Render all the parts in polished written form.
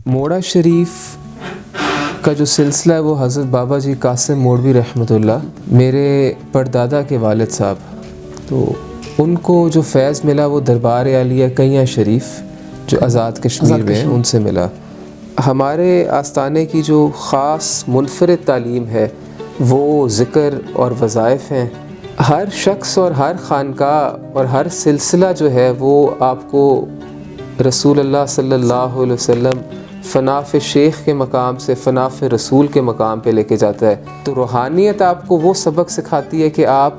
موڑا شریف کا جو سلسلہ ہے وہ حضرت بابا جی قاسم موڑوی رحمۃ اللہ میرے پردادا کے والد صاحب، تو ان کو جو فیض ملا وہ دربار عالیہ کئیاں شریف جو آزاد کشمیر میں ان سے ملا۔ ہمارے آستانے کی جو خاص منفرد تعلیم ہے وہ ذکر اور وظائف ہیں۔ ہر شخص اور ہر خانقاہ اور ہر سلسلہ جو ہے وہ آپ کو رسول اللہ صلی اللہ علیہ وسلم فناف شیخ کے مقام سے فناف رسول کے مقام پہ لے کے جاتا ہے۔ تو روحانیت آپ کو وہ سبق سکھاتی ہے کہ آپ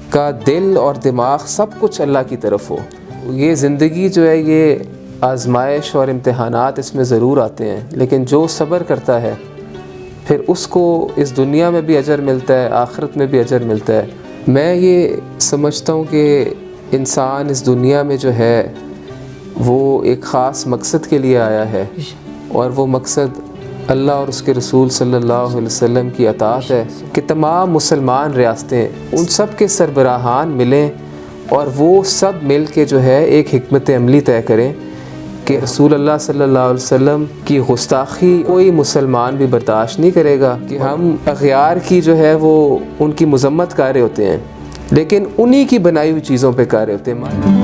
کا دل اور دماغ سب کچھ اللہ کی طرف ہو۔ یہ زندگی جو ہے یہ آزمائش اور امتحانات اس میں ضرور آتے ہیں، لیکن جو صبر کرتا ہے پھر اس کو اس دنیا میں بھی اجر ملتا ہے، آخرت میں بھی اجر ملتا ہے۔ میں یہ سمجھتا ہوں کہ انسان اس دنیا میں جو ہے وہ ایک خاص مقصد کے لیے آیا ہے، اور وہ مقصد اللہ اور اس کے رسول صلی اللہ علیہ وسلم کی اطاعت ہے کہ تمام مسلمان ریاستیں ان سب کے سربراہان ملیں اور وہ سب مل کے جو ہے ایک حکمت عملی طے کریں کہ رسول اللہ صلی اللہ علیہ وسلم کی گستاخی کوئی مسلمان بھی برداشت نہیں کرے گا، کہ ہم اغیار کی جو ہے وہ ان کی مذمت کر رہے ہوتے ہیں لیکن انہی کی بنائی ہوئی چیزوں پہ کر رہے ہوتے ہیں۔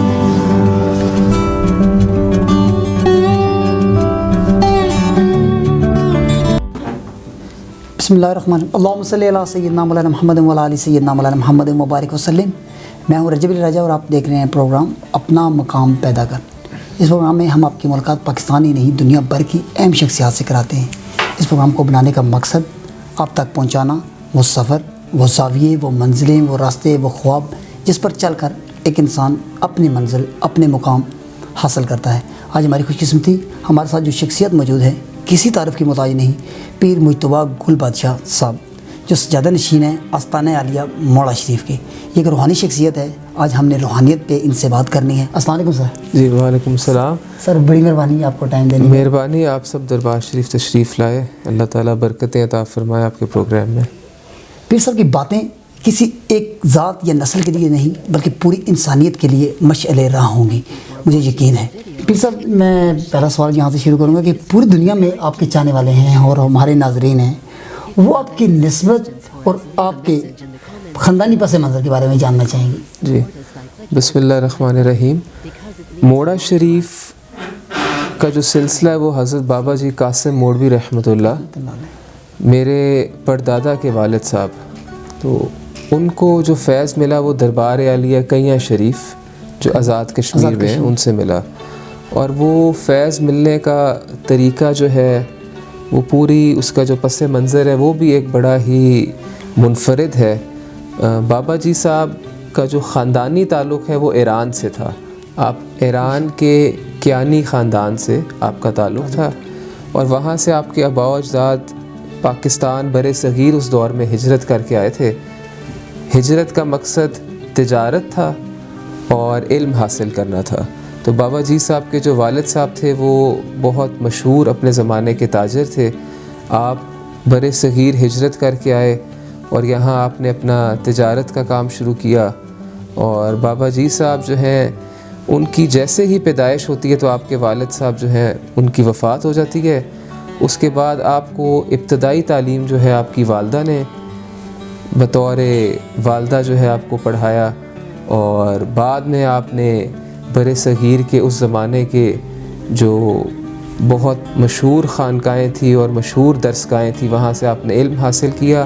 بسم اللہ الرحمن الرحیم، اللہم صلی علی سیدنا مولانا محمد وعلی آل سیدنا مولانا محمد مبارک وسلم۔ میں ہوں رجب علی رجا اور آپ دیکھ رہے ہیں پروگرام اپنا مقام پیدا کر۔ اس پروگرام میں ہم آپ کی ملاقات پاکستانی نہیں دنیا بھر کی اہم شخصیات سے کراتے ہیں۔ اس پروگرام کو بنانے کا مقصد آپ تک پہنچانا وہ سفر، وہ زاویے، وہ منزلیں، وہ راستے، وہ خواب جس پر چل کر ایک انسان اپنی منزل، اپنے مقام حاصل کرتا ہے۔ آج ہماری خوش قسمتی ہمارے ساتھ جو شخصیت موجود ہے کسی تعارف کی محتاج نہیں، پیر مجتبیٰ گل بادشاہ صاحب جو سجادہ نشین ہے آستانہ عالیہ موڑا شریف کے۔ یہ ایک روحانی شخصیت ہے۔ آج ہم نے روحانیت پہ ان سے بات کرنی ہے۔ السلام علیکم سر۔ جی وعلیکم السلام سر، بڑی مہربانی آپ کو ٹائم دینے کی۔ مہربانی، آپ سب دربار شریف تشریف لائے، اللہ تعالیٰ برکتیں عطا فرمائے آپ کے پروگرام میں۔ پیر صاحب کی باتیں کسی ایک ذات یا نسل کے لیے نہیں بلکہ پوری انسانیت کے لیے مشعل راہ ہوں گی، مجھے یقین ہے۔ پیر صاحب، میں پہلا سوال یہاں سے شروع کروں گا کہ پوری دنیا میں آپ کے چاہنے والے ہیں اور ہمارے ناظرین ہیں، وہ آپ کی نسبت اور آپ کے خاندانی پس منظر کے بارے میں جاننا چاہیں گے۔ جی بسم اللہ الرحمن الرحیم۔ موڑا شریف کا جو سلسلہ ہے وہ حضرت بابا جی قاسم موڑوی رحمۃ اللہ میرے پردادا کے والد صاحب، تو ان کو جو فیض ملا وہ دربار عالیہ کئیاں شریف جو آزاد کشمیر میں ان سے ملا، اور وہ فیض ملنے کا طریقہ جو ہے وہ پوری اس کا جو پس منظر ہے وہ بھی ایک بڑا ہی منفرد ہے۔ بابا جی صاحب کا جو خاندانی تعلق ہے وہ ایران سے تھا۔ آپ ایران کے کیانی خاندان سے آپ کا تعلق تھا، اور وہاں سے آپ کے آباء و اجداد پاکستان بر صغیر اس دور میں ہجرت کر کے آئے تھے۔ ہجرت کا مقصد تجارت تھا اور علم حاصل کرنا تھا۔ تو بابا جی صاحب کے جو والد صاحب تھے وہ بہت مشہور اپنے زمانے کے تاجر تھے۔ آپ بر صغیر ہجرت کر کے آئے اور یہاں آپ نے اپنا تجارت کا کام شروع کیا، اور بابا جی صاحب جو ہیں ان کی جیسے ہی پیدائش ہوتی ہے تو آپ کے والد صاحب جو ہیں ان کی وفات ہو جاتی ہے۔ اس کے بعد آپ کو ابتدائی تعلیم جو ہے آپ کی والدہ نے بطور والدہ جو ہے آپ کو پڑھایا، اور بعد میں آپ نے بر صغیر کے اس زمانے کے جو بہت مشہور خانقاہیں تھیں اور مشہور درسگاہیں تھیں وہاں سے آپ نے علم حاصل کیا۔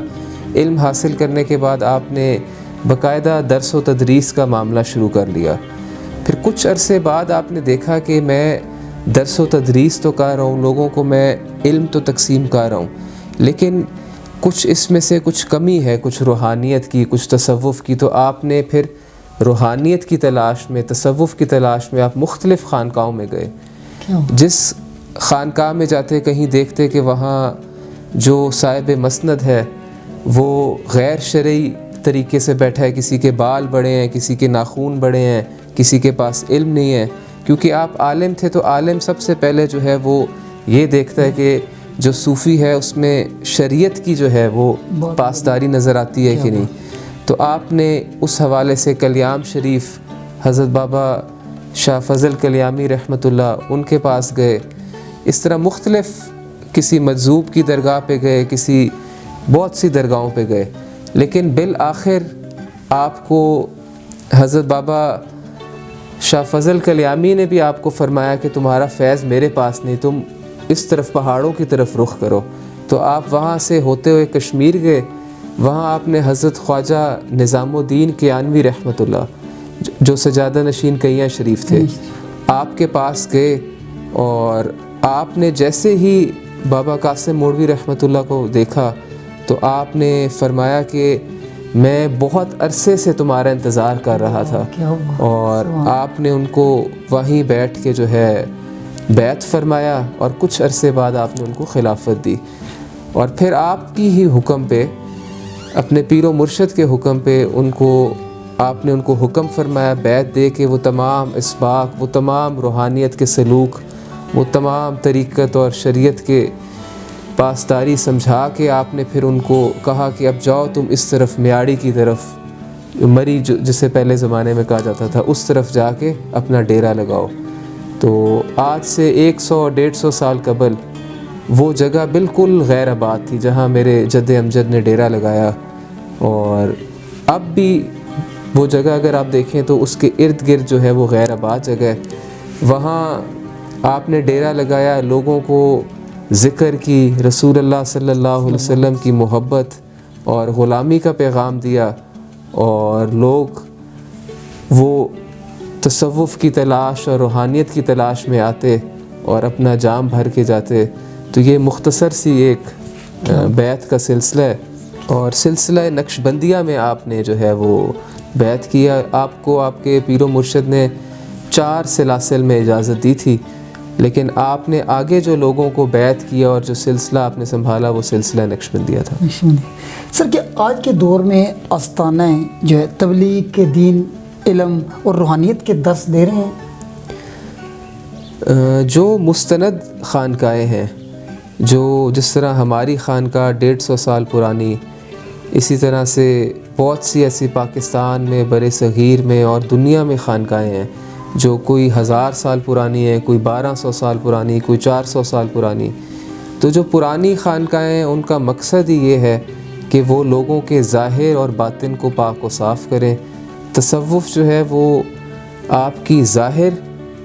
علم حاصل کرنے کے بعد آپ نے باقاعدہ درس و تدریس کا معاملہ شروع کر لیا۔ پھر کچھ عرصے بعد آپ نے دیکھا کہ میں درس و تدریس تو کر رہا ہوں، لوگوں کو میں علم تو تقسیم کر رہا ہوں، لیکن کچھ اس میں سے کچھ کمی ہے، کچھ روحانیت کی، کچھ تصوف کی۔ تو آپ نے پھر روحانیت کی تلاش میں، تصوف کی تلاش میں آپ مختلف خانقاہوں میں گئے۔ جس خانقاہ میں جاتے کہیں دیکھتے کہ وہاں جو صاحب مسند ہے وہ غیر شرعی طریقے سے بیٹھا ہے، کسی کے بال بڑے ہیں، کسی کے ناخون بڑے ہیں، کسی کے پاس علم نہیں ہے۔ کیونکہ آپ عالم تھے تو عالم سب سے پہلے جو ہے وہ یہ دیکھتا ہے کہ جو صوفی ہے اس میں شریعت کی جو ہے وہ پاسداری نظر آتی ہے کہ نہیں۔ تو آپ نے اس حوالے سے کلیام شریف حضرت بابا شاہ فضل کلیامی رحمۃ اللہ ان کے پاس گئے اس طرح مختلف کسی مجذوب کی درگاہ پہ گئے، کسی بہت سی درگاہوں پہ گئے، لیکن بالآخر آپ کو حضرت بابا شاہ فضل کلیامی نے بھی آپ کو فرمایا کہ تمہارا فیض میرے پاس نہیں، تم اس طرف پہاڑوں کی طرف رخ کرو. تو آپ وہاں سے ہوتے ہوئے کشمیر گئے. وہاں آپ نے حضرت خواجہ نظام الدین کیانوی رحمۃ اللہ جو سجادہ نشین کیاں شریف تھے، آپ کے پاس گئے، اور آپ نے جیسے ہی بابا قاسم موڑوی رحمۃ اللہ کو دیکھا تو آپ نے فرمایا کہ میں بہت عرصے سے تمہارا انتظار کر رہا تھا. اور آپ نے ان کو وہیں بیٹھ کے جو ہے بیعت فرمایا، اور کچھ عرصے بعد آپ نے ان کو خلافت دی. اور پھر آپ کی ہی حکم پہ، اپنے پیر و مرشد کے حکم پہ آپ نے ان کو حکم فرمایا بیعت دے کے وہ تمام اسباق، وہ تمام روحانیت کے سلوک، وہ تمام طریقت اور شریعت کے پاسداری سمجھا کے آپ نے پھر ان کو کہا کہ اب جاؤ تم اس طرف میاڑی کی طرف، مری جسے پہلے زمانے میں کہا جاتا تھا، اس طرف جا کے اپنا ڈیرا لگاؤ. تو آج سے 100-150 سال قبل وہ جگہ بالکل غیر آباد تھی جہاں میرے جد امجد نے ڈیرا لگایا. اور اب بھی وہ جگہ اگر آپ دیکھیں تو اس کے ارد گرد جو ہے وہ غیر آباد جگہ ہے. وہاں آپ نے ڈیرا لگایا، لوگوں کو ذکر کی، رسول اللہ صلی اللہ علیہ وسلم کی محبت اور غلامی کا پیغام دیا، اور لوگ وہ تصوف کی تلاش اور روحانیت کی تلاش میں آتے اور اپنا جام بھر کے جاتے. تو یہ مختصر سی ایک بیعت کا سلسلہ ہے. اور سلسلہ نقش بندیہ میں آپ نے جو ہے وہ بیعت کیا. آپ کو آپ کے پیر و مرشد نے 4 سلاسل میں اجازت دی تھی، لیکن آپ نے آگے جو لوگوں کو بیعت کیا اور جو سلسلہ آپ نے سنبھالا وہ سلسلہ نقش بندیہ تھا. سر، کہ آج کے دور میں آستانہ جو ہے تبلیغ کے دین، علم اور روحانیت کے درس دے رہے ہیں؟ جو مستند خانقاہیں ہیں، جس طرح ہماری خانقاہ 150 سال پرانی، اسی طرح سے بہت سی ایسی پاکستان میں، بر صغیر میں اور دنیا میں خانقاہیں ہیں جو کوئی 1000 سال پرانی ہے، کوئی 1200 سال پرانی، کوئی 400 سال پرانی. تو جو پرانی خانقاہیں ہیں ان کا مقصد ہی یہ ہے کہ وہ لوگوں کے ظاہر اور باطن کو پاک و صاف کریں. تصوف جو ہے وہ آپ کی ظاہر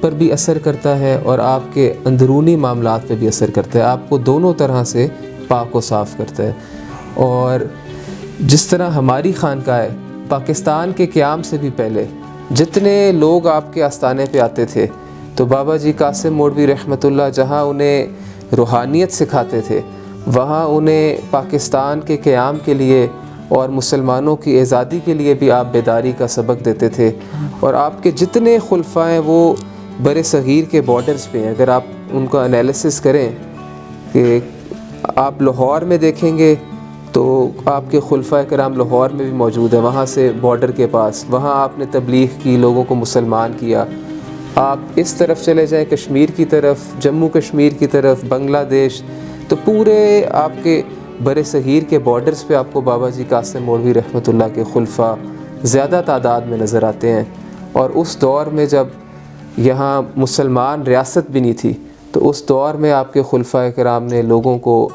پر بھی اثر کرتا ہے اور آپ کے اندرونی معاملات پہ بھی اثر کرتا ہے، آپ کو دونوں طرح سے پاک و صاف کرتا ہے. اور جس طرح ہماری خانقاہ پاکستان کے قیام سے بھی پہلے جتنے لوگ آپ کے آستانے پہ آتے تھے تو بابا جی قاسم موڑوی رحمۃ اللہ جہاں انہیں روحانیت سکھاتے تھے، وہاں انہیں پاکستان کے قیام کے لیے اور مسلمانوں کی آزادی کے لیے بھی آپ بیداری کا سبق دیتے تھے. اور آپ کے جتنے خلفاء ہیں وہ بر صغیر کے بارڈرز پہ ہیں. اگر آپ ان کا انالیسس کریں کہ آپ لاہور میں دیکھیں گے تو آپ کے خلفاء کرام لاہور میں بھی موجود ہیں، وہاں سے بارڈر کے پاس، وہاں آپ نے تبلیغ کی، لوگوں کو مسلمان کیا. آپ اس طرف چلے جائیں کشمیر کی طرف، جموں کشمیر کی طرف، بنگلہ دیش، تو پورے آپ کے بر صغیر کے بارڈرز پہ آپ کو بابا جی قاسم موڑوی رحمۃ اللہ کے خلفاء زیادہ تعداد میں نظر آتے ہیں. اور اس دور میں جب یہاں مسلمان ریاست بھی نہیں تھی تو اس دور میں آپ کے خلفاء کرام نے لوگوں کو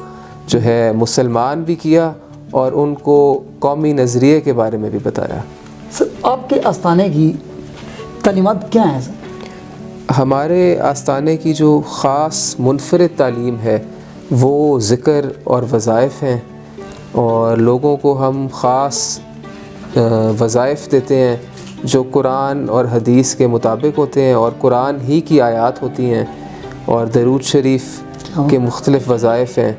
جو ہے مسلمان بھی کیا اور ان کو قومی نظریے کے بارے میں بھی بتایا. سر، آپ کے آستانے کی تعلیمات کیا ہیں سر؟ ہمارے آستانے کی جو خاص منفرد تعلیم ہے وہ ذکر اور وظائف ہیں، اور لوگوں کو ہم خاص وظائف دیتے ہیں جو قرآن اور حدیث کے مطابق ہوتے ہیں، اور قرآن ہی کی آیات ہوتی ہیں، اور درود شریف کے مختلف وظائف ہیں.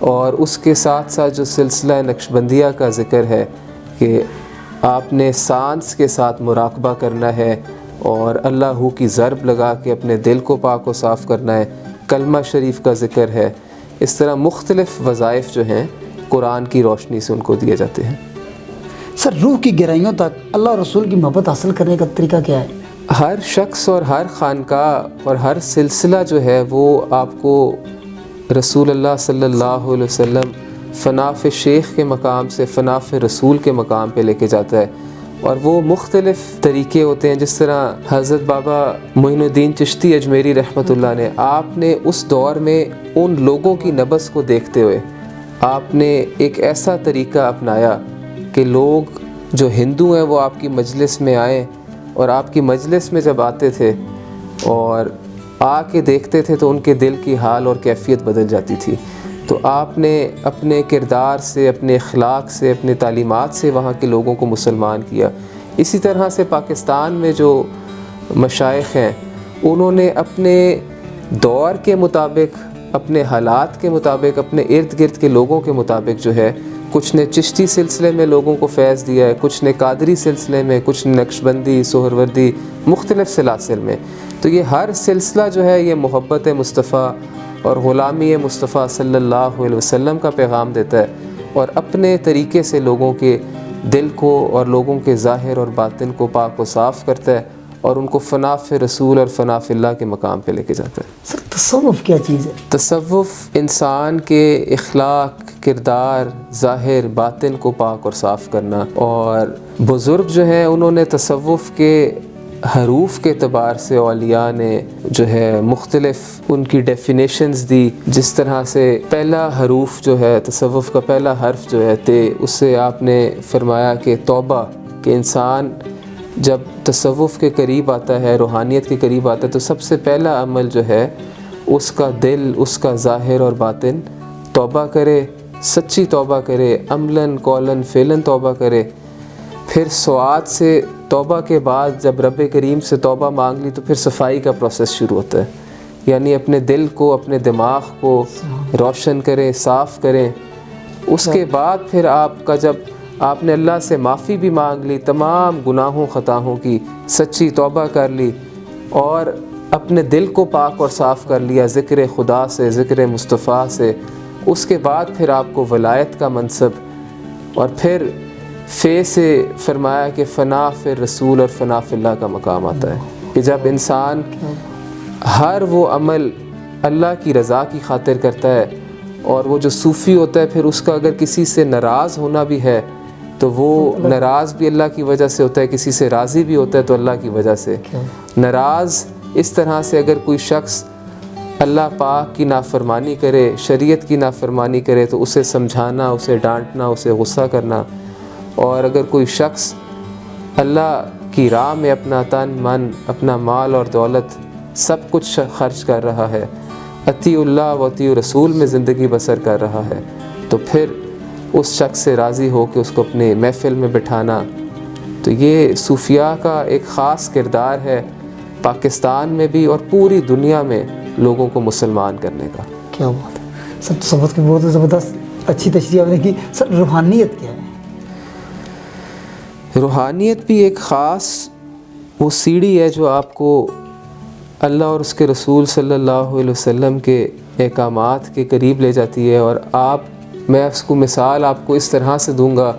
اور اس کے ساتھ ساتھ جو سلسلہ نقش بندیہ کا ذکر ہے کہ آپ نے سانس کے ساتھ مراقبہ کرنا ہے اور اللہ ہو کی ضرب لگا کے اپنے دل کو پاک و صاف کرنا ہے، کلمہ شریف کا ذکر ہے. اس طرح مختلف وظائف جو ہیں قرآن کی روشنی سے ان کو دیے جاتے ہیں. سر، روح کی گہرائیوں تک اللہ اور رسول کی محبت حاصل کرنے کا طریقہ کیا ہے؟ ہر شخص اور ہر خانقاہ اور ہر سلسلہ جو ہے وہ آپ کو رسول اللہ صلی اللہ علیہ وسلم فناف شیخ کے مقام سے فناف رسول کے مقام پہ لے کے جاتا ہے. اور وہ مختلف طریقے ہوتے ہیں. جس طرح حضرت بابا معین الدین چشتی اجمیری رحمۃ اللہ نے، آپ نے اس دور میں ان لوگوں کی نبض کو دیکھتے ہوئے آپ نے ایک ایسا طریقہ اپنایا کہ لوگ جو ہندو ہیں وہ آپ کی مجلس میں آئیں، اور آپ کی مجلس میں جب آتے تھے اور آ کے دیکھتے تھے تو ان کے دل کی حال اور کیفیت بدل جاتی تھی. تو آپ نے اپنے کردار سے، اپنے اخلاق سے، اپنے تعلیمات سے وہاں کے لوگوں کو مسلمان کیا. اسی طرح سے پاکستان میں جو مشائخ ہیں انہوں نے اپنے دور کے مطابق، اپنے حالات کے مطابق، اپنے ارد گرد کے لوگوں کے مطابق جو ہے، کچھ نے چشتی سلسلے میں لوگوں کو فیض دیا ہے، کچھ نے قادری سلسلے میں، کچھ نے نقشبندی، سہروردی، مختلف سلاسل میں. تو یہ ہر سلسلہ جو ہے یہ محبت مصطفیٰ اور غلامی مصطفیٰ صلی اللہ علیہ وسلم کا پیغام دیتا ہے، اور اپنے طریقے سے لوگوں کے دل کو اور لوگوں کے ظاہر اور باطن کو پاک و صاف کرتا ہے، اور ان کو فنا فی رسول اور فنا فی اللہ کے مقام پہ لے کے جاتا ہے. سر تصوف کیا چیز ہے؟ تصوف انسان کے اخلاق، کردار، ظاہر، باطن کو پاک اور صاف کرنا. اور بزرگ جو ہیں انہوں نے تصوف کے حروف کے اعتبار سے اولیاء نے جو ہے مختلف ان کی ڈیفینیشنز دی. جس طرح سے پہلا حروف جو ہے، تصوف کا پہلا حرف جو ہے تے، اس سے آپ نے فرمایا کہ توبہ، کہ انسان جب تصوف کے قریب آتا ہے، روحانیت کے قریب آتا ہے، تو سب سے پہلا عمل جو ہے اس کا دل، اس کا ظاہر اور باطن توبہ کرے، سچی توبہ کرے، عملاً قولاً فعلاً توبہ کرے. پھر سوات سے توبہ کے بعد جب رب کریم سے توبہ مانگ لی تو پھر صفائی کا پروسیس شروع ہوتا ہے. یعنی اپنے دل کو، اپنے دماغ کو روشن کریں، صاف کریں. اس کے بعد پھر آپ کا، جب آپ نے اللہ سے معافی بھی مانگ لی، تمام گناہوں خطاؤں کی سچی توبہ کر لی، اور اپنے دل کو پاک اور صاف کر لیا ذکر خدا سے، ذکر مصطفیٰ سے، اس کے بعد پھر آپ کو ولایت کا منصب، اور پھر فے سے فرمایا کہ فنا فی رسول اور فنا فی اللہ کا مقام آتا ہے، کہ جب انسان ہر وہ عمل اللہ کی رضا کی خاطر کرتا ہے. اور وہ جو صوفی ہوتا ہے پھر اس کا اگر کسی سے ناراض ہونا بھی ہے تو وہ ناراض بھی اللہ کی وجہ سے ہوتا ہے، کسی سے راضی بھی ہوتا ہے تو اللہ کی وجہ سے. ناراض اس طرح سے اگر کوئی شخص اللہ پاک کی نافرمانی کرے، شریعت کی نافرمانی کرے تو اسے سمجھانا، اسے ڈانٹنا، اسے غصہ کرنا. اور اگر کوئی شخص اللہ کی راہ میں اپنا تن من، اپنا مال اور دولت سب کچھ خرچ کر رہا ہے، اطیع اللہ و اطیع رسول میں زندگی بسر کر رہا ہے، تو پھر اس شخص سے راضی ہو کے اس کو اپنے محفل میں بٹھانا. تو یہ صوفیاء کا ایک خاص کردار ہے پاکستان میں بھی اور پوری دنیا میں لوگوں کو مسلمان کرنے کا. کیا بات ہے سر، تصوف کی بہت زبردست اچھی تشریح آپ نے کی. سر روحانیت کیا ہے؟ روحانیت بھی ایک خاص وہ سیڑھی ہے جو آپ کو اللہ اور اس کے رسول صلی اللہ علیہ وسلم کے احکامات کے قریب لے جاتی ہے. اور میں اس کو مثال آپ کو اس طرح سے دوں گا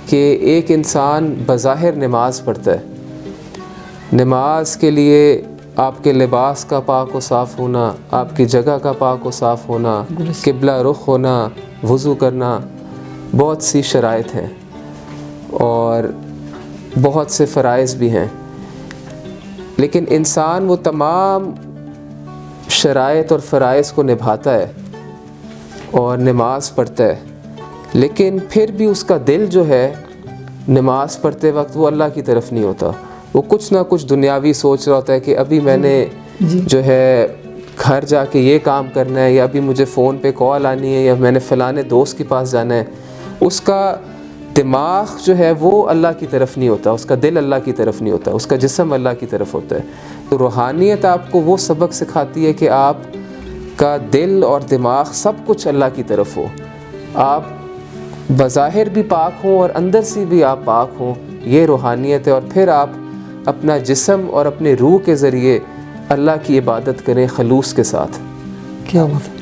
کہ ایک انسان بظاہر نماز پڑھتا ہے، نماز کے لیے آپ کے لباس کا پاک و صاف ہونا، آپ کی جگہ کا پاک و صاف ہونا، قبلہ رخ ہونا، وضو کرنا، بہت سی شرائط ہیں اور بہت سے فرائض بھی ہیں. لیکن انسان وہ تمام شرائط اور فرائض کو نبھاتا ہے اور نماز پڑھتا ہے، لیکن پھر بھی اس کا دل جو ہے نماز پڑھتے وقت وہ اللہ کی طرف نہیں ہوتا. وہ کچھ نہ کچھ دنیاوی سوچ رہا ہوتا ہے کہ ابھی میں نے جو ہے گھر جا کے یہ کام کرنا ہے، یا ابھی مجھے فون پہ کال آنی ہے، یا میں نے فلانے دوست کے پاس جانا ہے. اس کا دماغ جو ہے وہ اللہ کی طرف نہیں ہوتا، اس کا دل اللہ کی طرف نہیں ہوتا، اس کا جسم اللہ کی طرف ہوتا ہے. تو روحانیت آپ کو وہ سبق سکھاتی ہے کہ آپ کا دل اور دماغ سب کچھ اللہ کی طرف ہو، آپ بظاہر بھی پاک ہوں اور اندر سے بھی آپ پاک ہوں. یہ روحانیت ہے. اور پھر آپ اپنا جسم اور اپنے روح کے ذریعے اللہ کی عبادت کریں خلوص کے ساتھ. کیا بات ہے.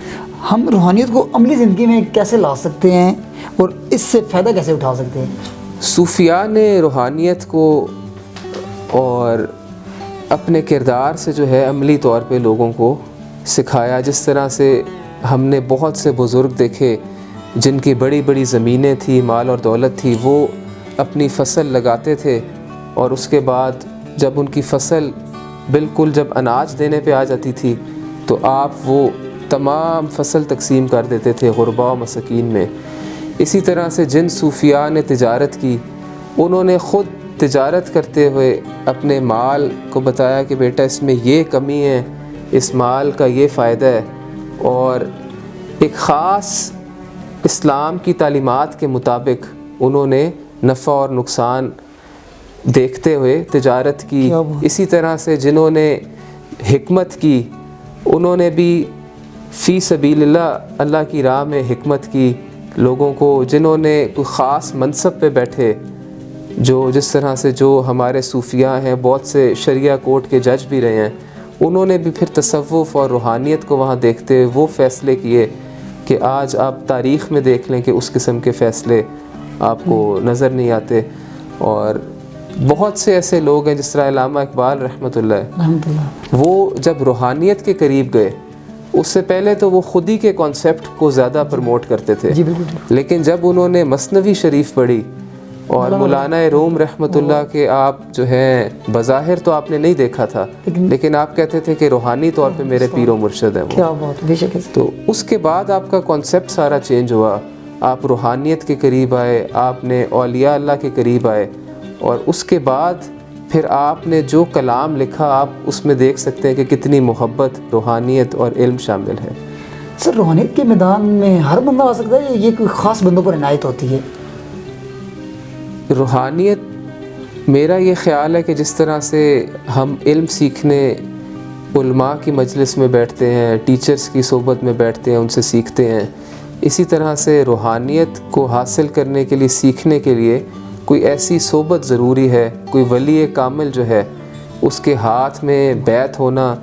ہم روحانیت کو عملی زندگی میں کیسے لا سکتے ہیں اور اس سے فائدہ کیسے اٹھا سکتے ہیں؟ صوفیاء نے روحانیت کو اور اپنے کردار سے جو ہے عملی طور پہ لوگوں کو سکھایا. جس طرح سے ہم نے بہت سے بزرگ دیکھے جن کی بڑی بڑی زمینیں تھیں، مال اور دولت تھی، وہ اپنی فصل لگاتے تھے اور اس کے بعد جب ان کی فصل بالکل جب اناج دینے پہ آ جاتی تھی تو آپ وہ تمام فصل تقسیم کر دیتے تھے غرباء و مساکین میں. اسی طرح سے جن صوفیاء نے تجارت کی انہوں نے خود تجارت کرتے ہوئے اپنے مال کو بتایا کہ بیٹا اس میں یہ کمی ہے، اس مال کا یہ فائدہ ہے، اور ایک خاص اسلام کی تعلیمات کے مطابق انہوں نے نفع اور نقصان دیکھتے ہوئے تجارت کی. اسی طرح سے جنہوں نے حکمت کی انہوں نے بھی فی سبیل اللہ کی راہ میں حکمت کی لوگوں کو. جنہوں نے کوئی خاص منصب پہ بیٹھے، جو جس طرح سے جو ہمارے صوفیاء ہیں، بہت سے شریعہ کورٹ کے جج بھی رہے ہیں، انہوں نے بھی پھر تصوف اور روحانیت کو وہاں دیکھتے ہوئے وہ فیصلے کیے کہ آج آپ تاریخ میں دیکھ لیں کہ اس قسم کے فیصلے آپ کو نظر نہیں آتے. اور بہت سے ایسے لوگ ہیں جس طرح علامہ اقبال رحمۃ اللہ، وہ جب روحانیت کے قریب گئے اس سے پہلے تو وہ خود ہی کے کانسیپٹ کو زیادہ پروموٹ کرتے تھے، لیکن جب انہوں نے مثنوی شریف پڑھی اور مولانا روم رحمۃ اللہ کے آپ جو ہیں بظاہر تو آپ نے نہیں دیکھا تھا لیکن آپ کہتے تھے کہ روحانی طور پہ میرے پیر و مرشد ہیں وہ، تو اس کے بعد آپ کا کانسیپٹ سارا چینج ہوا. آپ روحانیت کے قریب آئے، آپ نے اولیاء اللہ کے قریب آئے، اور اس کے بعد پھر آپ نے جو کلام لکھا آپ اس میں دیکھ سکتے ہیں کہ کتنی محبت، روحانیت اور علم شامل ہے. سر روحانیت کے میدان میں ہر بندہ آ سکتا ہے، یہ کوئی خاص بندوں پر عنایت ہوتی ہے؟ روحانیت میرا یہ خیال ہے کہ جس طرح سے ہم علم سیکھنے علماء کی مجلس میں بیٹھتے ہیں، ٹیچرز کی صحبت میں بیٹھتے ہیں، ان سے سیکھتے ہیں، اسی طرح سے روحانیت کو حاصل کرنے کے لیے، سیکھنے کے لیے کوئی ایسی صحبت ضروری ہے، کوئی ولی کامل جو ہے اس کے ہاتھ میں بیعت ہونا،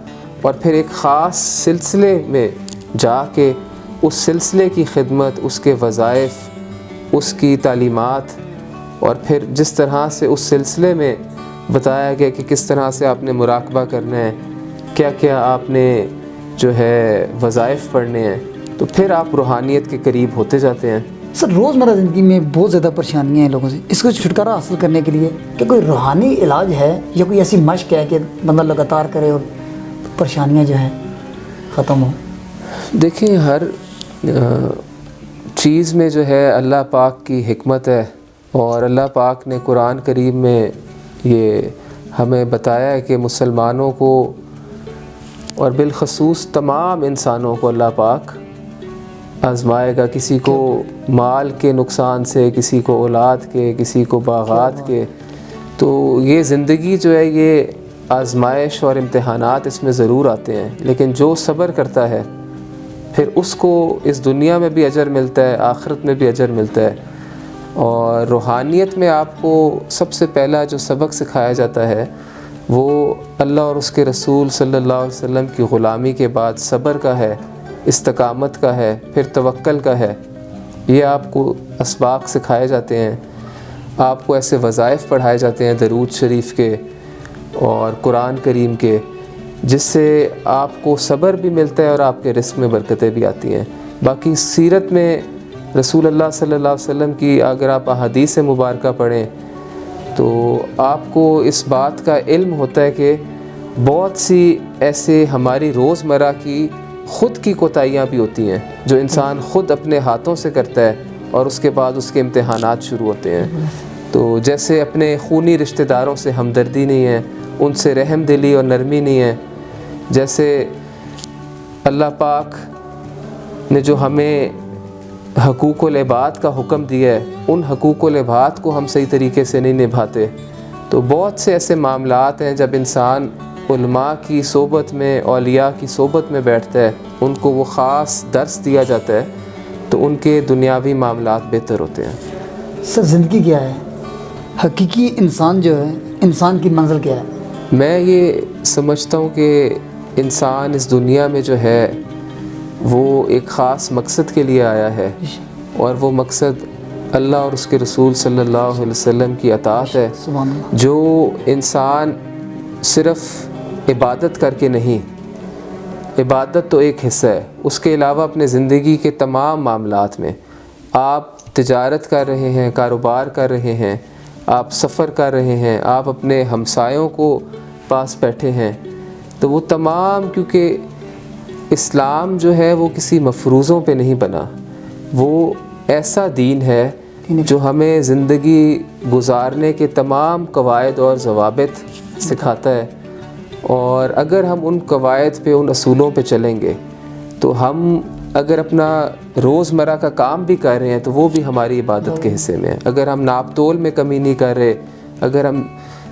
اور پھر ایک خاص سلسلے میں جا کے اس سلسلے کی خدمت، اس کے وظائف، اس کی تعلیمات، اور پھر جس طرح سے اس سلسلے میں بتایا گیا کہ کس طرح سے آپ نے مراقبہ کرنا ہے، کیا کیا آپ نے جو ہے وظائف پڑھنے ہیں، تو پھر آپ روحانیت کے قریب ہوتے جاتے ہیں. سر روزمرہ زندگی میں بہت زیادہ پریشانیاں ہیں لوگوں سے، اس کو چھٹکارا حاصل کرنے کے لیے کہ کوئی روحانی علاج ہے یا کوئی ایسی مشق ہے کہ بندہ لگاتار کرے اور پریشانیاں جو ہیں ختم ہوں؟ دیکھیں ہر چیز میں جو ہے اللہ پاک کی حکمت ہے، اور اللہ پاک نے قرآن کریم میں یہ ہمیں بتایا ہے کہ مسلمانوں کو اور بالخصوص تمام انسانوں کو اللہ پاک آزمائے گا، کسی کو مال کے نقصان سے، کسی کو اولاد کے، کسی کو باغات کے. تو یہ زندگی جو ہے یہ آزمائش اور امتحانات اس میں ضرور آتے ہیں، لیکن جو صبر کرتا ہے پھر اس کو اس دنیا میں بھی اجر ملتا ہے، آخرت میں بھی اجر ملتا ہے. اور روحانیت میں آپ کو سب سے پہلا جو سبق سکھایا جاتا ہے وہ اللہ اور اس کے رسول صلی اللہ علیہ وسلم کی غلامی کے بعد صبر کا ہے، استقامت کا ہے، پھر توکل کا ہے. یہ آپ کو اسباق سکھائے جاتے ہیں، آپ کو ایسے وظائف پڑھائے جاتے ہیں درود شریف کے اور قرآن کریم کے، جس سے آپ کو صبر بھی ملتا ہے اور آپ کے رزق میں برکتیں بھی آتی ہیں. باقی سیرت میں رسول اللہ صلی اللہ علیہ وسلم کی اگر آپ احادیث مبارکہ پڑھیں تو آپ کو اس بات کا علم ہوتا ہے کہ بہت سی ایسے ہماری روزمرہ کی خود کی کوتاہیاں بھی ہوتی ہیں جو انسان خود اپنے ہاتھوں سے کرتا ہے، اور اس کے بعد اس کے امتحانات شروع ہوتے ہیں. تو جیسے اپنے خونی رشتہ داروں سے ہمدردی نہیں ہے، ان سے رحم دلی اور نرمی نہیں ہے، جیسے اللہ پاک نے جو ہمیں حقوق العباد کا حکم دیا ہے ان حقوق العباد کو ہم صحیح طریقے سے نہیں نبھاتے. تو بہت سے ایسے معاملات ہیں جب انسان علماء کی صحبت میں، اولیاء کی صحبت میں بیٹھتا ہے، ان کو وہ خاص درس دیا جاتا ہے تو ان کے دنیاوی معاملات بہتر ہوتے ہیں. سر زندگی کیا ہے؟ حقیقی انسان جو ہے، انسان کی منزل کیا ہے؟ میں یہ سمجھتا ہوں کہ انسان اس دنیا میں جو ہے وہ ایک خاص مقصد کے لیے آیا ہے، اور وہ مقصد اللہ اور اس کے رسول صلی اللہ علیہ وسلم کی اطاعت ہے. سبحان اللہ. جو انسان صرف عبادت کر کے نہیں، عبادت تو ایک حصہ ہے، اس کے علاوہ اپنے زندگی کے تمام معاملات میں آپ تجارت کر رہے ہیں، کاروبار کر رہے ہیں، آپ سفر کر رہے ہیں، آپ اپنے ہمسایوں کو پاس بیٹھے ہیں، تو وہ تمام، کیونکہ اسلام جو ہے وہ کسی مفروضوں پہ نہیں بنا، وہ ایسا دین ہے جو ہمیں زندگی گزارنے کے تمام قواعد اور ضوابط سکھاتا ہے، اور اگر ہم ان قواعد پہ، ان اصولوں پہ چلیں گے تو ہم اگر اپنا روزمرہ کا کام بھی کر رہے ہیں تو وہ بھی ہماری عبادت کے حصے میں ہے۔ اگر ہم ناپ تول میں کمی نہیں کر رہے، اگر ہم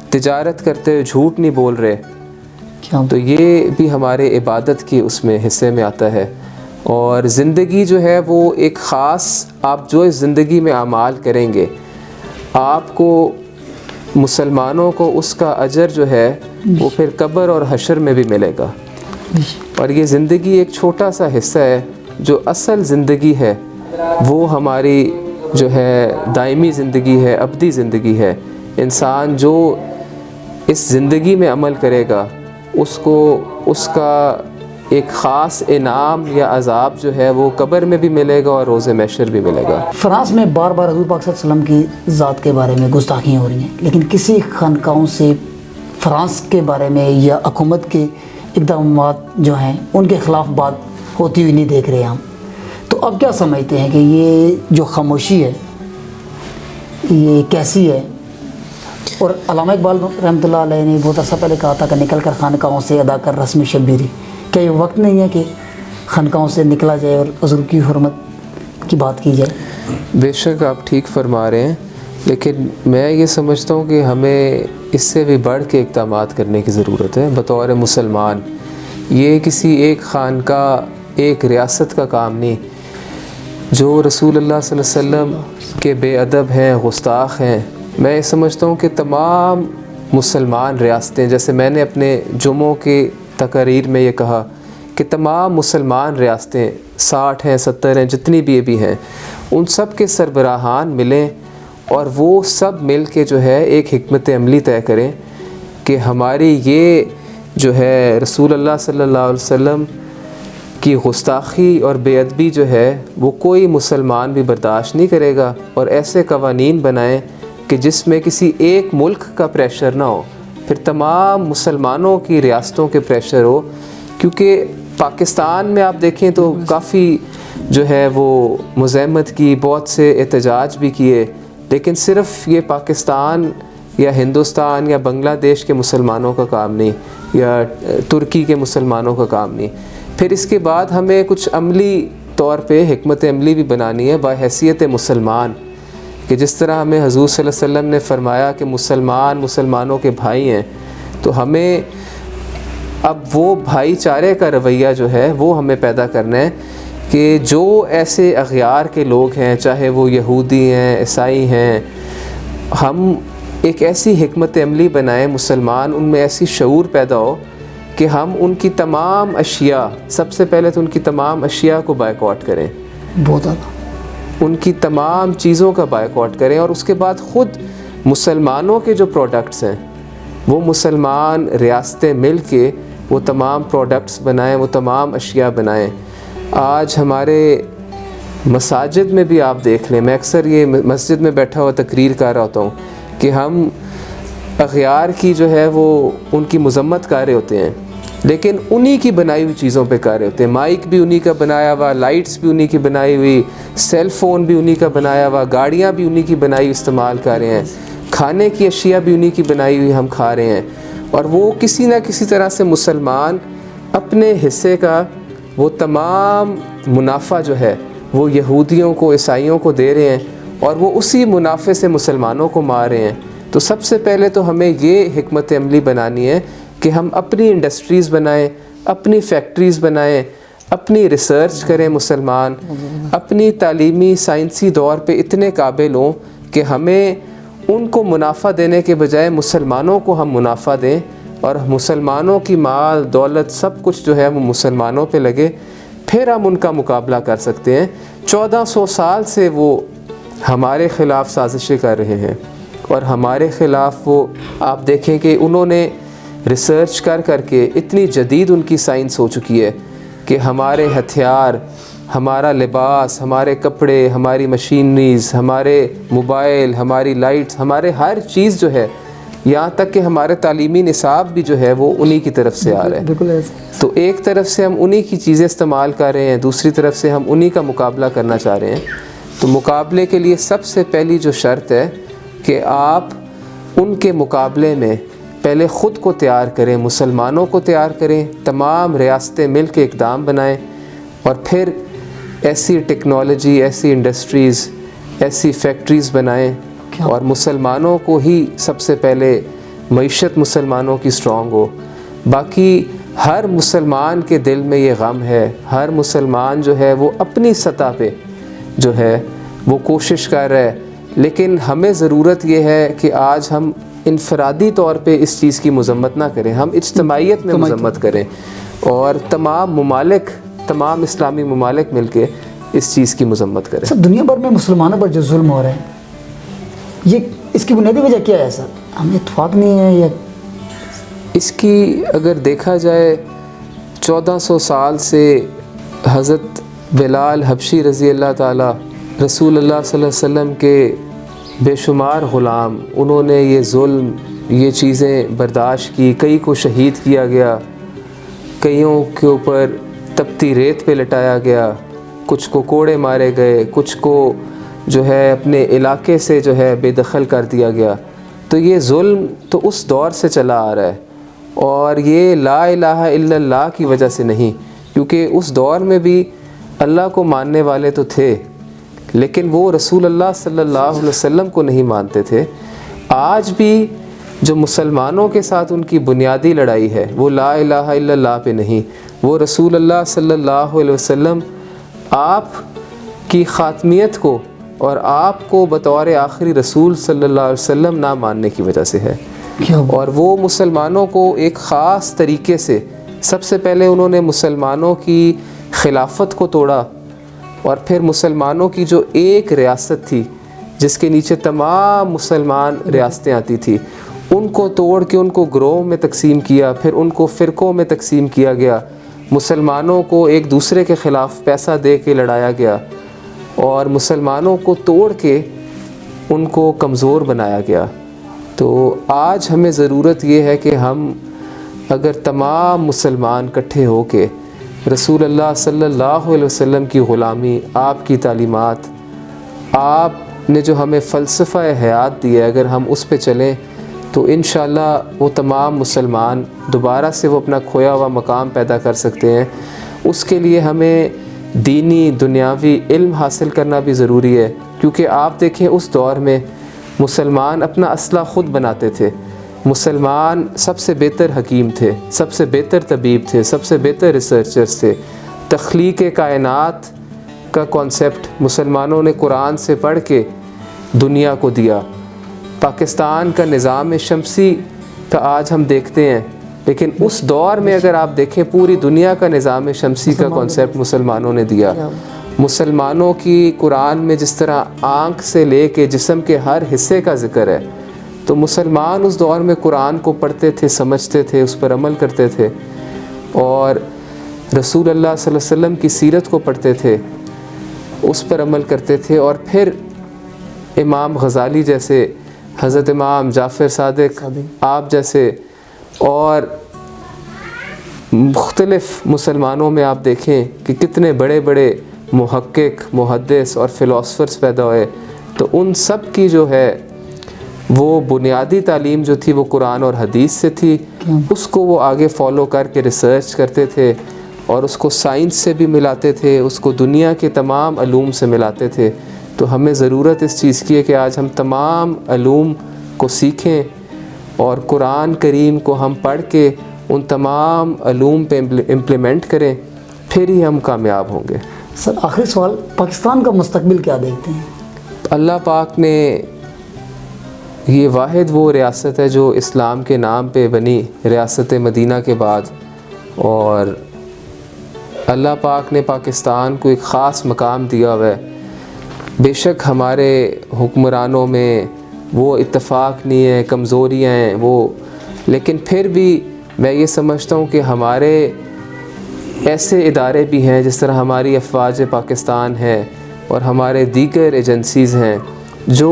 تجارت کرتے ہوئے جھوٹ نہیں بول رہے، تو یہ بھی ہمارے عبادت کے اس میں حصے میں آتا ہے۔ اور زندگی جو ہے وہ ایک خاص، آپ جو اس زندگی میں اعمال کریں گے، آپ کو، مسلمانوں کو اس کا اجر جو ہے وہ پھر قبر اور حشر میں بھی ملے گا۔ اور یہ زندگی ایک چھوٹا سا حصہ ہے، جو اصل زندگی ہے وہ ہماری جو ہے دائمی زندگی ہے، ابدی زندگی ہے۔ انسان جو اس زندگی میں عمل کرے گا اس کو اس کا ایک خاص انعام یا عذاب جو ہے وہ قبر میں بھی ملے گا اور روز محشر بھی ملے گا۔ فرانس میں بار بار حضور پاک صلی اللہ علیہ وسلم کی ذات کے بارے میں گستاخیاں ہو رہی ہیں، لیکن کسی خانقاہوں سے فرانس کے بارے میں یا حکومت کے اقدامات جو ہیں ان کے خلاف بات ہوتی ہوئی نہیں دیکھ رہے ہم۔ تو اب کیا سمجھتے ہیں کہ یہ جو خاموشی ہے یہ کیسی ہے؟ اور علامہ اقبال رحمۃ اللہ علیہ نے بہت عرصہ پہلے کہا تھا کہ نکل کر خانقاہوں سے ادا کر رسم شبیری۔ کیا یہ وقت نہیں ہے کہ خانقاہوں سے نکلا جائے اور حضور کی حرمت کی بات کی جائے؟ بے شک آپ ٹھیک فرما رہے ہیں، لیکن میں یہ سمجھتا ہوں کہ ہمیں اس سے بھی بڑھ کے اقدامات کرنے کی ضرورت ہے بطور مسلمان۔ یہ کسی ایک خانقاہ، ایک ریاست کا کام نہیں۔ جو رسول اللہ صلی اللہ علیہ وسلم کے بے ادب ہیں، گستاخ ہیں، میں سمجھتا ہوں کہ تمام مسلمان ریاستیں، جیسے میں نے اپنے جمعوں کی تقاریر میں یہ کہا کہ تمام مسلمان ریاستیں 60 ہیں، 70 ہیں، جتنی بھی ہیں، ان سب کے سربراہان ملیں اور وہ سب مل کے جو ہے ایک حکمت عملی طے کریں کہ ہماری یہ جو ہے رسول اللہ صلی اللہ علیہ وسلم کی گستاخی اور بے ادبی جو ہے وہ کوئی مسلمان بھی برداشت نہیں کرے گا، اور ایسے قوانین بنائیں کہ جس میں کسی ایک ملک کا پریشر نہ ہو، پھر تمام مسلمانوں کی ریاستوں کے پریشر ہو۔ کیونکہ پاکستان میں آپ دیکھیں تو کافی جو ہے وہ مزاحمت کی، بہت سے احتجاج بھی کیے، لیکن صرف یہ پاکستان یا ہندوستان یا بنگلہ دیش کے مسلمانوں کا کام نہیں، یا ترکی کے مسلمانوں کا کام نہیں۔ پھر اس کے بعد ہمیں کچھ عملی طور پہ حکمت عملی بھی بنانی ہے بحیثیت مسلمان، کہ جس طرح ہمیں حضور صلی اللہ علیہ وسلم نے فرمایا کہ مسلمانوں کے بھائی ہیں، تو ہمیں اب وہ بھائی چارے کا رویہ جو ہے وہ ہمیں پیدا کرنا ہے کہ جو ایسے اغیار کے لوگ ہیں، چاہے وہ یہودی ہیں، عیسائی ہیں، ہم ایک ایسی حکمت عملی بنائیں مسلمان، ان میں ایسی شعور پیدا ہو کہ ہم ان کی تمام اشیاء، سب سے پہلے تو ان کی تمام اشیاء کو بائیکاٹ کریں، بہت زیادہ ان کی تمام چیزوں کا بائیکاٹ کریں، اور اس کے بعد خود مسلمانوں کے جو پروڈکٹس ہیں وہ مسلمان ریاستیں مل کے وہ تمام پروڈکٹس بنائیں، وہ تمام اشیاء بنائیں۔ آج ہمارے مساجد میں بھی آپ دیکھ لیں، میں اکثر یہ مسجد میں بیٹھا ہوا تقریر کر رہا ہوتا ہوں کہ ہم اغیار کی جو ہے وہ ان کی مذمت کر رہے ہوتے ہیں، لیکن انہی کی بنائی ہوئی چیزوں پہ کر رہے ہوتے ہیں۔ مائک بھی انہی کا بنایا ہوا، لائٹس بھی انہی کی بنائی ہوئی، سیل فون بھی انہی کا بنایا ہوا، گاڑیاں بھی انہی کی بنائی ہوئی استعمال کر رہے ہیں، کھانے کی اشیاء بھی انہی کی بنائی ہوئی ہم کھا رہے ہیں، اور وہ کسی نہ کسی طرح سے مسلمان اپنے حصے کا وہ تمام منافع جو ہے وہ یہودیوں کو، عیسائیوں کو دے رہے ہیں، اور وہ اسی منافع سے مسلمانوں کو مار رہے ہیں۔ تو سب سے پہلے تو ہمیں یہ حکمت عملی بنانی ہے کہ ہم اپنی انڈسٹریز بنائیں، اپنی فیکٹریز بنائیں، اپنی ریسرچ کریں مسلمان، اپنی تعلیمی سائنسی دور پہ اتنے قابل ہوں کہ ہمیں ان کو منافع دینے کے بجائے مسلمانوں کو ہم منافع دیں، اور مسلمانوں کی مال دولت سب کچھ جو ہے وہ مسلمانوں پہ لگے، پھر ہم ان کا مقابلہ کر سکتے ہیں۔ 1400 سال سے وہ ہمارے خلاف سازشیں کر رہے ہیں، اور ہمارے خلاف وہ آپ دیکھیں کہ انہوں نے ریسرچ کر کے اتنی جدید ان کی سائنس ہو چکی ہے کہ ہمارے ہتھیار، ہمارا لباس، ہمارے کپڑے، ہماری مشینریز، ہمارے موبائل، ہماری لائٹس، ہمارے ہر چیز جو ہے، یہاں تک کہ ہمارے تعلیمی نصاب بھی جو ہے وہ انہی کی طرف سے آ رہا ہے. بالکل ایسا. تو ایک طرف سے ہم انہی کی چیزیں استعمال کر رہے ہیں، دوسری طرف سے ہم انہی کا مقابلہ کرنا چاہ رہے ہیں. تو مقابلے کے لیے سب سے پہلی جو شرط ہے کہ آپ ان کے مقابلے میں پہلے خود کو تیار کریں، مسلمانوں کو تیار کریں، تمام ریاستیں مل کے اقدام بنائیں، اور پھر ایسی ٹیکنالوجی، ایسی انڈسٹریز، ایسی فیکٹریز بنائیں، اور مسلمانوں کو ہی سب سے پہلے معیشت مسلمانوں کی اسٹرانگ ہو. باقی ہر مسلمان کے دل میں یہ غم ہے، ہر مسلمان جو ہے وہ اپنی سطح پہ جو ہے وہ کوشش کر رہا ہے، لیکن ہمیں ضرورت یہ ہے کہ آج ہم انفرادی طور پہ اس چیز کی مذمت نہ کریں، ہم اجتماعیت میں مذمت کریں، اور تمام ممالک، تمام اسلامی ممالک مل کے اس چیز کی مذمت کریں. سر دنیا بھر میں مسلمانوں پر جو ظلم ہو رہے ہیں، یہ اس کی بنیادی وجہ کیا ہے سر؟ ہمیں اتفاق نہیں ہے یا اس کی اگر دیکھا جائے 1400 سال سے حضرت بلال حبشی رضی اللہ تعالی، رسول اللہ صلی اللہ علیہ وسلم کے بے شمار غلام، انہوں نے یہ ظلم، یہ چیزیں برداشت کی. کئی کو شہید کیا گیا، کئیوں کے اوپر تپتی ریت پہ لٹایا گیا، کچھ کو کوڑے مارے گئے، کچھ کو جو ہے اپنے علاقے سے جو ہے بے دخل کر دیا گیا. تو یہ ظلم تو اس دور سے چلا آ رہا ہے، اور یہ لا الہ الا اللہ کی وجہ سے نہیں، کیونکہ اس دور میں بھی اللہ کو ماننے والے تو تھے، لیکن وہ رسول اللہ صلی اللہ علیہ وسلم کو نہیں مانتے تھے. آج بھی جو مسلمانوں کے ساتھ ان کی بنیادی لڑائی ہے وہ لا الہ الا اللہ پہ نہیں، وہ رسول اللہ صلی اللہ علیہ وسلم آپ کی خاتمیت کو اور آپ کو بطور آخری رسول صلی اللہ علیہ وسلم نہ ماننے کی وجہ سے ہے. اور وہ مسلمانوں کو ایک خاص طریقے سے، سب سے پہلے انہوں نے مسلمانوں کی خلافت کو توڑا، اور پھر مسلمانوں کی جو ایک ریاست تھی جس کے نیچے تمام مسلمان ریاستیں آتی تھی، ان کو توڑ کے ان کو گروہ میں تقسیم کیا، پھر ان کو فرقوں میں تقسیم کیا گیا، مسلمانوں کو ایک دوسرے کے خلاف پیسہ دے کے لڑایا گیا، اور مسلمانوں کو توڑ کے ان کو کمزور بنایا گیا. تو آج ہمیں ضرورت یہ ہے کہ ہم اگر تمام مسلمان اکٹھے ہو کے رسول اللہ صلی اللہ علیہ وسلم کی غلامی، آپ کی تعلیمات، آپ نے جو ہمیں فلسفہ حیات دیا ہے، اگر ہم اس پہ چلیں تو انشاءاللہ وہ تمام مسلمان دوبارہ سے وہ اپنا کھویا ہوا مقام پیدا کر سکتے ہیں. اس کے لیے ہمیں دینی دنیاوی علم حاصل کرنا بھی ضروری ہے، کیونکہ آپ دیکھیں اس دور میں مسلمان اپنا اسلحہ خود بناتے تھے. مسلمان سب سے بہتر حکیم تھے، سب سے بہتر طبیب تھے، سب سے بہتر ریسرچرز تھے. تخلیق کائنات کا کانسیپٹ مسلمانوں نے قرآن سے پڑھ کے دنیا کو دیا. پاکستان کا نظام شمسی کا آج ہم دیکھتے ہیں، لیکن اس دور میں اگر آپ دیکھیں پوری دنیا کا نظام شمسی کا کانسیپٹ مسلمانوں نے دیا. مسلمانوں کی قرآن میں جس طرح آنکھ سے لے کے جسم کے ہر حصے کا ذکر ہے، تو مسلمان اس دور میں قرآن کو پڑھتے تھے، سمجھتے تھے، اس پر عمل کرتے تھے، اور رسول اللہ صلی اللہ علیہ وسلم کی سیرت کو پڑھتے تھے، اس پر عمل کرتے تھے. اور پھر امام غزالی جیسے، حضرت امام جعفر صادق آپ جیسے، اور مختلف مسلمانوں میں آپ دیکھیں کہ کتنے بڑے بڑے محقق، محدث اور فلاسفرز پیدا ہوئے. تو ان سب کی جو ہے وہ بنیادی تعلیم جو تھی وہ قرآن اور حدیث سے تھی. اس کو وہ آگے فالو کر کے ریسرچ کرتے تھے، اور اس کو سائنس سے بھی ملاتے تھے، اس کو دنیا کے تمام علوم سے ملاتے تے. تو ہمیں ضرورت اس چیز کی ہے کہ آج ہم تمام علوم کو سیکھیں، اور قرآن کریم کو ہم پڑھ کے ان تمام علوم پہ امپلیمنٹ کریں، پھر ہی ہم کامیاب ہوں گے. سر آخری سوال، پاکستان کا مستقبل کیا دیکھتے ہیں؟ اللہ پاک نے، یہ واحد وہ ریاست ہے جو اسلام کے نام پہ بنی، ریاست مدینہ کے بعد، اور اللہ پاک نے پاکستان کو ایک خاص مقام دیا ہوا ہے. بے شک ہمارے حکمرانوں میں وہ اتفاق نہیں ہے، کمزوریاں ہیں وہ، لیکن پھر بھی میں یہ سمجھتا ہوں کہ ہمارے ایسے ادارے بھی ہیں جس طرح ہماری افواج پاکستان ہے اور ہمارے دیگر ایجنسیز ہیں جو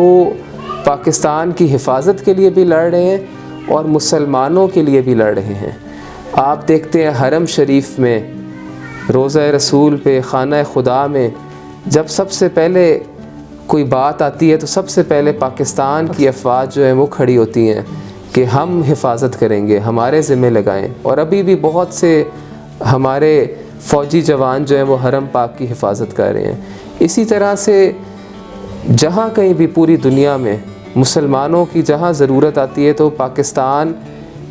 پاکستان کی حفاظت کے لیے بھی لڑ رہے ہیں اور مسلمانوں کے لیے بھی لڑ رہے ہیں. آپ دیکھتے ہیں حرم شریف میں، روضہ رسول پہ، خانہ خدا میں جب سب سے پہلے کوئی بات آتی ہے تو سب سے پہلے پاکستان کی افواج جو ہیں وہ کھڑی ہوتی ہیں کہ ہم حفاظت کریں گے، ہمارے ذمہ لگائیں. اور ابھی بھی بہت سے ہمارے فوجی جوان جو ہیں وہ حرم پاک کی حفاظت کر رہے ہیں. اسی طرح سے جہاں کہیں بھی پوری دنیا میں مسلمانوں کی جہاں ضرورت آتی ہے تو پاکستان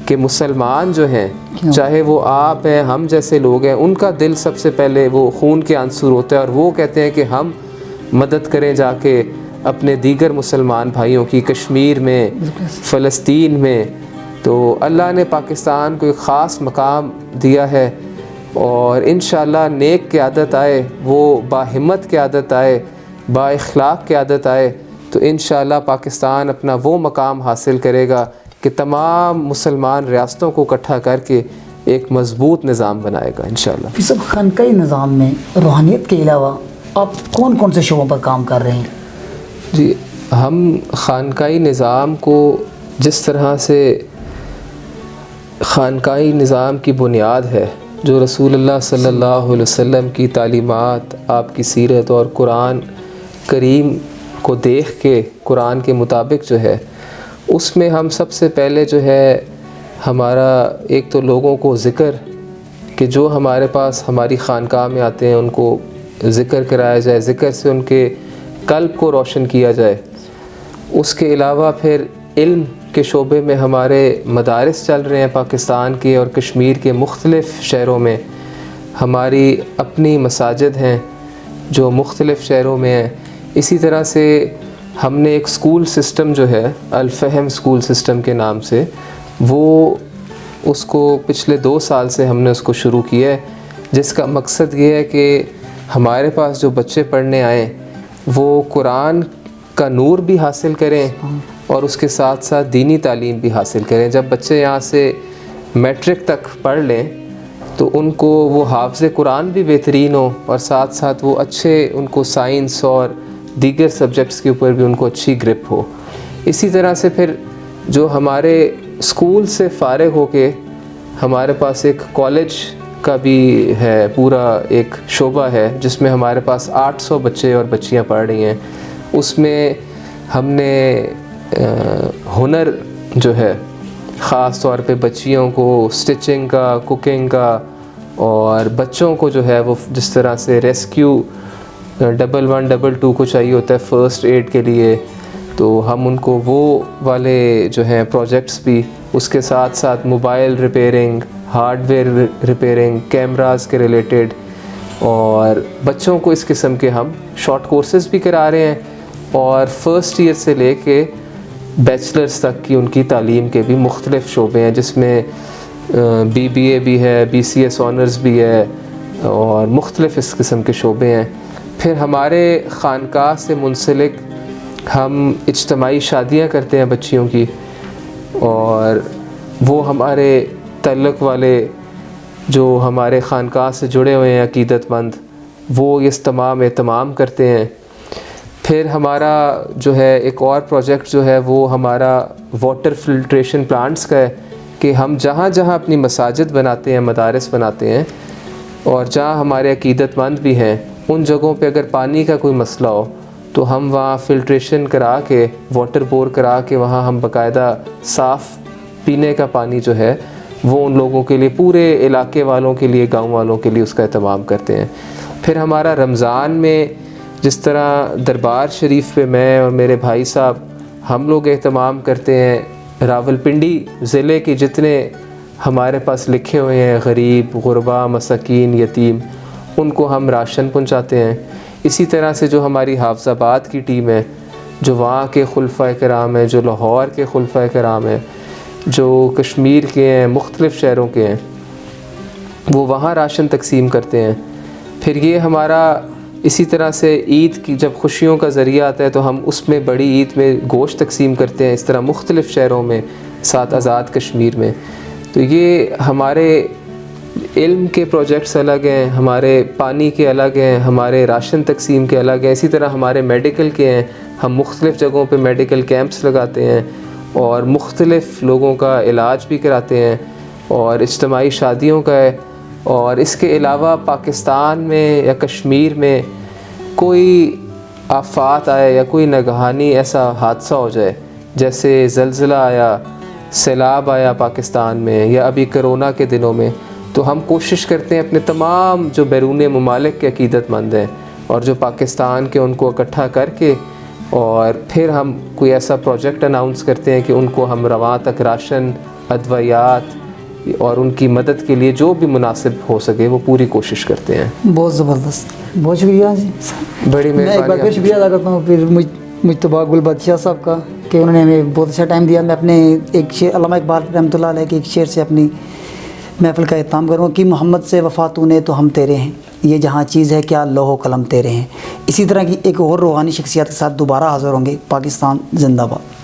کے مسلمان جو ہیں، چاہے وہ آپ ہیں، ہم جیسے لوگ ہیں، ان کا دل سب سے پہلے وہ خون کے عنصر ہوتا ہے اور وہ کہتے ہیں کہ ہم مدد کریں جا کے اپنے دیگر مسلمان بھائیوں کی، کشمیر میں، فلسطین میں. تو اللہ نے پاکستان کو ایک خاص مقام دیا ہے اور انشاءاللہ نیک قیادت آئے، وہ باہمت قیادت آئے، با اخلاق قیادت آئے تو انشاءاللہ پاکستان اپنا وہ مقام حاصل کرے گا کہ تمام مسلمان ریاستوں کو اکٹھا کر کے ایک مضبوط نظام بنائے گا انشاءاللہ. اس سب خانقائی نظام میں روحانیت کے علاوہ آپ کون کون سے شعبوں پر کام کر رہے ہیں؟ جی، ہم خانقائی نظام کو جس طرح سے خانقائی نظام کی بنیاد ہے جو رسول اللہ صلی اللہ علیہ وسلم کی تعلیمات، آپ کی سیرت اور قرآن کریم کو دیکھ کے قرآن کے مطابق جو ہے اس میں ہم سب سے پہلے جو ہے ہمارا ایک تو لوگوں کو ذکر، کہ جو ہمارے پاس ہماری خانقاہ میں آتے ہیں ان کو ذکر کرایا جائے، ذکر سے ان کے قلب کو روشن کیا جائے. اس کے علاوہ پھر علم کے شعبے میں ہمارے مدارس چل رہے ہیں پاکستان کے اور کشمیر کے مختلف شہروں میں. ہماری اپنی مساجد ہیں جو مختلف شہروں میں ہیں. اسی طرح سے ہم نے ایک سکول سسٹم جو ہے الفہم سکول سسٹم کے نام سے، وہ اس کو پچھلے 2 سال سے ہم نے اس کو شروع کیا ہے، جس کا مقصد یہ ہے کہ ہمارے پاس جو بچے پڑھنے آئیں وہ قرآن کا نور بھی حاصل کریں اور اس کے ساتھ ساتھ دینی تعلیم بھی حاصل کریں. جب بچے یہاں سے میٹرک تک پڑھ لیں تو ان کو وہ حافظ قرآن بھی بہترین ہو اور ساتھ ساتھ وہ اچھے، ان کو سائنس اور دیگر سبجیکٹس کے اوپر بھی ان کو اچھی گرپ ہو. اسی طرح سے پھر جو ہمارے اسکول سے فارغ ہو کے ہمارے پاس ایک کالج کا بھی ہے، پورا ایک شعبہ ہے جس میں ہمارے پاس 800 بچے اور بچیاں پڑھ رہی ہیں. اس میں ہم نے ہنر جو ہے خاص طور پہ بچیوں کو سٹچنگ کا، کوکنگ کا، اور بچوں کو جو ہے وہ جس طرح سے ریسکیو 112 122 کو چاہیے ہوتا ہے فرسٹ ایڈ کے لیے، تو ہم ان کو وہ والے جو ہیں پروجیکٹس بھی، اس کے ساتھ ساتھ mobile repairing, hard where repairing, cameras کے ریلیٹڈ، اور بچوں کو اس قسم کے ہم شارٹ کورسز بھی کرا رہے ہیں. اور فرسٹ ایئر سے لے کے بیچلرز تک کی ان کی تعلیم کے بھی مختلف شعبے ہیں جس میں BBA بھی ہے، BCS آنرز بھی ہے اور مختلف اس قسم کے شعبے ہیں. پھر ہمارے خانقاہ سے منسلک ہم اجتماعی شادیاں کرتے ہیں بچیوں کی، اور وہ ہمارے تعلق والے جو ہمارے خانقاہ سے جڑے ہوئے ہیں عقیدت مند، وہ اس تمام اہتمام کرتے ہیں. پھر ہمارا جو ہے ایک اور پروجیکٹ جو ہے وہ ہمارا واٹر فلٹریشن پلانٹس کا ہے کہ ہم جہاں جہاں اپنی مساجد بناتے ہیں، مدارس بناتے ہیں، اور جہاں ہمارے عقیدت مند بھی ہیں، ان جگہوں پہ اگر پانی کا کوئی مسئلہ ہو تو ہم وہاں فلٹریشن کرا کے، واٹر بور کرا کے وہاں ہم باقاعدہ صاف پینے کا پانی جو ہے وہ ان لوگوں کے لیے، پورے علاقے والوں کے لیے، گاؤں والوں کے لیے اس کا اہتمام کرتے ہیں. پھر ہمارا رمضان میں جس طرح دربار شریف پہ میں اور میرے بھائی صاحب ہم لوگ اہتمام کرتے ہیں، راولپنڈی ضلع کے جتنے ہمارے پاس لکھے ہوئے ہیں غریب، غربا، مساکین، یتیم، ان کو ہم راشن پہنچاتے ہیں. اسی طرح سے جو ہماری حافظ آباد کی ٹیم ہے، جو وہاں کے خلفائے کرام ہیں، جو لاہور کے خلفائے کرام ہیں، جو کشمیر کے ہیں، مختلف شہروں کے ہیں، وہ وہاں راشن تقسیم کرتے ہیں. پھر یہ ہمارا اسی طرح سے عید کی جب خوشیوں کا ذریعہ آتا ہے تو ہم اس میں بڑی عید میں گوشت تقسیم کرتے ہیں، اس طرح مختلف شہروں میں، ساتھ آزاد کشمیر میں. تو یہ ہمارے علم کے پروجیکٹس الگ ہیں، ہمارے پانی کے الگ ہیں، ہمارے راشن تقسیم کے الگ ہیں، اسی طرح ہمارے میڈیکل کے ہیں. ہم مختلف جگہوں پہ میڈیکل کیمپس لگاتے ہیں اور مختلف لوگوں کا علاج بھی کراتے ہیں، اور اجتماعی شادیوں کا ہے. اور اس کے علاوہ پاکستان میں یا کشمیر میں کوئی آفات آئے یا کوئی ناگہانی ایسا حادثہ ہو جائے، جیسے زلزلہ آیا، سیلاب آیا پاکستان میں، یا ابھی کرونا کے دنوں میں، تو ہم کوشش کرتے ہیں اپنے تمام جو بیرون ممالک کے عقیدت مند ہیں اور جو پاکستان کے، ان کو اکٹھا کر کے، اور پھر ہم کوئی ایسا پروجیکٹ اناؤنس کرتے ہیں کہ ان کو ہم رواں تک راشن، ادویات اور ان کی مدد کے لیے جو بھی مناسب ہو سکے وہ پوری کوشش کرتے ہیں. بہت زبردست، بہت شکریہ جی. بڑی میں ایک بار پھر شکریہ ادا کرتا ہوں پھر مجتبیٰ گل بادشاہ صاحب کا کہ انہوں نے ہمیں بہت اچھا ٹائم دیا. میں اپنے ایک شعر علامہ اقبال رحمۃ اللہ علیہ کے ایک شعر سے اپنی محفل کا اختتام کروں کہ محمد سے وفا تو نے تو ہم تیرے ہیں، یہ جہاں چیز ہے کیا لوح و قلم تیرے ہیں. اسی طرح کی ایک اور روحانی شخصیات کے ساتھ دوبارہ حاضر ہوں گے. پاکستان زندہ باد.